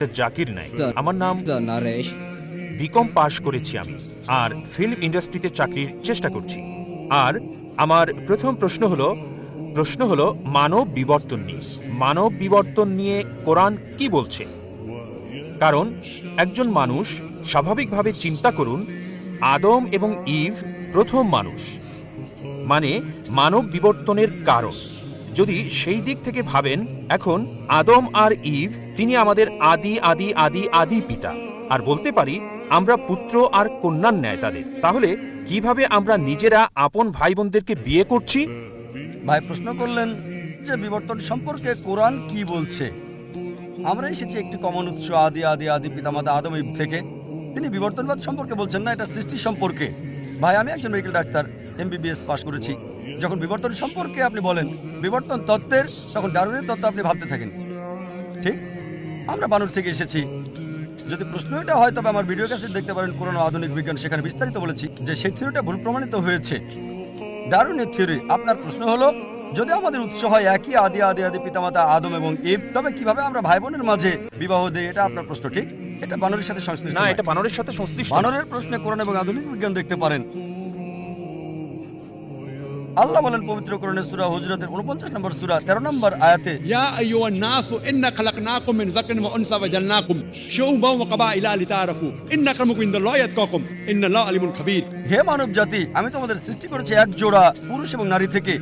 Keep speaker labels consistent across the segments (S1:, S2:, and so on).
S1: জাকির নাইক। আমার নাম
S2: নারেশ।
S1: বিকম পাশ করেছি আমি, আর ফিল্ম ইন্ডাস্ট্রিতে চাকরির চেষ্টা করছি। আর আমার প্রথম প্রশ্ন হলো মানব বিবর্তন নিয়ে। মানব বিবর্তন নিয়ে কোরআন কি বলছে? কারণ একজন মানুষ, স্বাভাবিকভাবে চিন্তা করুন, আদম এবং ইভ প্রথম মানুষ, মানে মানব বিবর্তনের কারণ। যদি সেই দিক থেকে ভাবেন, এখন আদম আর ইভ তিনি আমাদের আদি আদি আদি আদি পিতা, আর বলতে পারি আমরা পুত্র আর কন্যার ন্যায় তাদের। তাহলে কিভাবে আমরা নিজেরা আপন ভাই বোনদেরকে বিয়ে করছি?
S3: ভাই প্রশ্ন করলেন যে বিবর্তন সম্পর্কে কোরআন কি বলছে। আমরা এসেছি একটি কমন উৎস আদি আদি আদি পিতামাতা আদম ইব থেকে। তিনি বিবর্তনবাদ সম্পর্কে বলছেন না, এটা সৃষ্টি সম্পর্কে। ভাই আমি একজন মেডিকেল ডাক্তার, MBBS পাশ করেছি। যখন বিবর্তন সম্পর্কে আপনি বলেন বিবর্তন তত্ত্বের, তখন ডারউইনের তত্ত্ব আপনি ভাবতে থাকেন। ঠিক, আমরা বানর থেকে এসেছি। যদি প্রশ্ন এটা হয় তবে আমার ভিডিও ক্যাসেট দেখতে পারেন, পুরনো আধুনিক বিজ্ঞান, সেখানে বিস্তারিত বলেছি যে সেই থিওরিটা ভুল প্রমাণিত হয়েছে, ডারউইনের থিওরি। আপনার প্রশ্ন হলো যদি আমাদের উৎস হয় একই আদি আদি আদি পিতামাতা আদম এবং ইব, তবে কিভাবে আমরা ভাই বোনের মাঝে বিবাহ দেই? এটা আপনার প্রশ্ন, ঠিক? এটা বানরের সাথে সংশ্লিষ্ট
S1: না,
S3: নয়।
S1: এটা বানরের সাথে সংশ্লিষ্ট।
S3: বানরের প্রশ্নে কোরআন এবং আধুনিক বিজ্ঞান দেখতে পারেন। আল্লাহ বলেন পবিত্র কোরআনের সূরা হুজরাতের 49 নম্বর সূরা 13 নম্বর আয়াতে,
S4: ইয়া আইয়ুহান নাসু ইন্না খালাকনাকুম মিন যাকারিন ওয়া উনসা ওয়া জালনাকুম শুউবান ওয়া কাবাইলা লিতাআরাফু ইন্না আক্রামাকুম ইনদাল্লাহি আতকাকুম ইন্নাল্লাহা আলিমুন খাবীর।
S3: হে মানব জাতি, আমি তোমাদের সৃষ্টি করেছি এক জোড়া পুরুষ এবং নারী থেকে।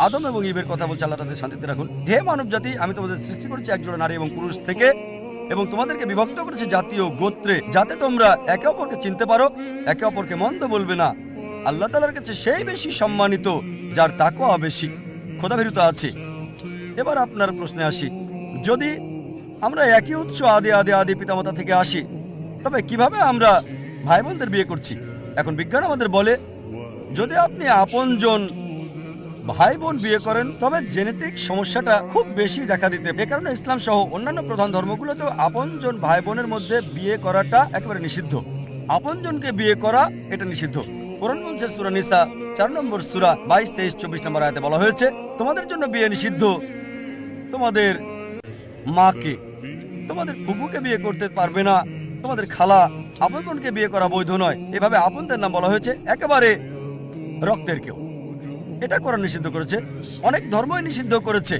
S3: আদম এবং ইবের কথা বলছে, আল্লাহ তাদের শান্তিতে রাখুন। হে মানব জাতি, আমি তোমাদের সৃষ্টি করেছি এক জোড়া নারী এবং পুরুষ থেকে, এবং তোমাদেরকে বিভক্ত করেছি জাতি ও গোত্রে, যাতে তোমরা একে অপরকে চিনতে পারো, একে অপরকে মন্দ বলবে না। আল্লাহ তাআলার কাছে সেই বেশি সম্মানিত যার তাকওয়া বেশি, খোদাভীরুতা আছে। এবার আপনার প্রশ্নে আসি, যদি আমরা একই উৎস আদি আদি আদি পিতামাতা থেকে আসি, তবে কিভাবে আমরা ভাই বোনদের বিয়ে করছি? এখন বিজ্ঞান আমাদের বলে যদি আপনি আপনজন ভাই বোন বিয়ে করেন তবে জেনেটিক সমস্যাটা খুব বেশি দেখা দিতে। এ কারণে ইসলাম সহ অন্যান্য প্রধান ধর্মগুলোতেও আপনজন ভাই বোনের মধ্যে বিয়ে করাটা একেবারে নিষিদ্ধ। আপনজনকে বিয়ে করা এটা নিষিদ্ধ। কোরআন বলছে সূরা নিসা 4 নম্বর সূরা 22, 23, 24 নম্বর আয়াতে বলা হয়েছে তোমাদের জন্য বিয়ে নিষিদ্ধ তোমাদের মাকে, তোমাদের ফুফুকে বিয়ে করতে পারবে না, তোমাদের খালা, আপন বোনকে বিয়ে করা বৈধ নয়। এভাবে আপনদের নাম বলা হয়েছে, একেবারে রক্তের কেউ। এটা কোরআন নিষিদ্ধ করেছে, অনেক ধর্মই নিষিদ্ধ করেছে।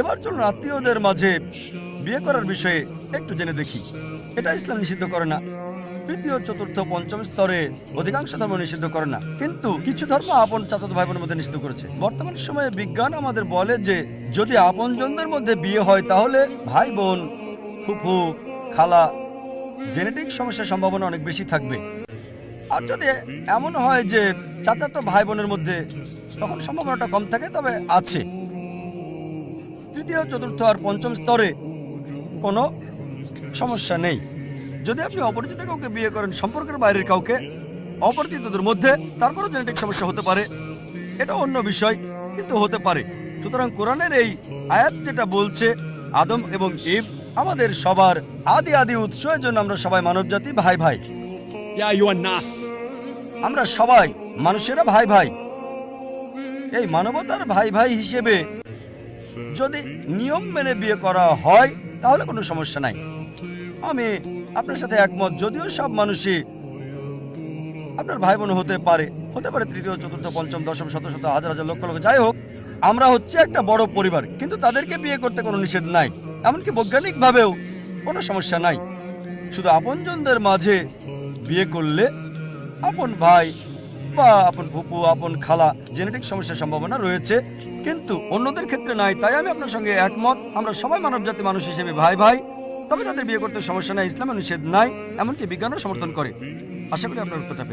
S3: এবার চলুন আত্মীয়দের মাঝে বিয়ে করার বিষয়ে একটু জেনে দেখি। এটা ইসলাম নিষিদ্ধ করে না। তৃতীয়, চতুর্থ, পঞ্চম স্তরে অধিকাংশ ধর্ম নিষিদ্ধ করে না, কিন্তু কিছু ধর্ম আপন চাচাতো ভাই বোনের মধ্যে নিষিদ্ধ করেছে। বর্তমান সময়ে বিজ্ঞান আমাদের বলে যে যদি আপনজনদের মধ্যে বিয়ে হয় তাহলে ভাই বোন, ফুফু, খালা, জেনেটিক সমস্যার সম্ভাবনা অনেক বেশি থাকবে। আর যদি এমন হয় যে চাচাতো ভাই বোনের মধ্যে, তখন সম্ভাবনাটা কম থাকে, তবে আছে। তৃতীয়, চতুর্থ আর পঞ্চম স্তরে কোনো সমস্যা নেই। যদি আপনি অপরিচিত কাউকে বিয়ে করেন, সম্পর্কের বাইরের কাউকে, অপরিচিতদের মধ্যে, তারপরও জেনেটিক সমস্যা হতে পারে, এটা অন্য বিষয়, কিন্তু হতে পারে। সুতরাং কোরআনের এই আয়াত যেটা বলছে আদম এবং ইভ আমাদের সবার আদি আদি উৎস, এর জন্য আমরা সবাই মানবজাতি, ভাই ভাই।
S4: ইয়া আইয়ুহান নাস,
S3: আমরা সবাই মানুষেরা ভাই ভাই। এই মানবতার ভাই ভাই হিসেবে যদি নিয়ম মেনে বিয়ে করা হয় তাহলে কোনো সমস্যা নাই। আমি আপনার সাথে একমত, যদিও সব মানুষই আপনার ভাই বোন হতে পারে, তৃতীয়, চতুর্থ, পঞ্চম, দশম, শত শত, হাজার হাজার, লক্ষ লক্ষ, যাই হোক, আমরা হচ্ছে একটা বড় পরিবার, কিন্তু তাদেরকে বিয়ে করতে কোনো নিষেধ নাই, এমনকি বৈজ্ঞানিকভাবেও কোনো সমস্যা নাই। শুধু আপনজনদের মাঝে বিয়ে করলে আপন ভাই বা আপন ফুপু, আপন খালা, জেনেটিক সমস্যার সম্ভাবনা রয়েছে, কিন্তু অন্যদের ক্ষেত্রে নাই। তাই আমি আপনার সঙ্গে একমত, আমরা সবাই মানবজাতি মানুষ হিসেবে ভাই ভাই, তবে তাদের বিয়ে করতে সমস্যা নাই, ইসলামে নিষেধ নাই, এমনকি বিজ্ঞানও সমর্থন করে। আশা করি আপনার উত্তরটা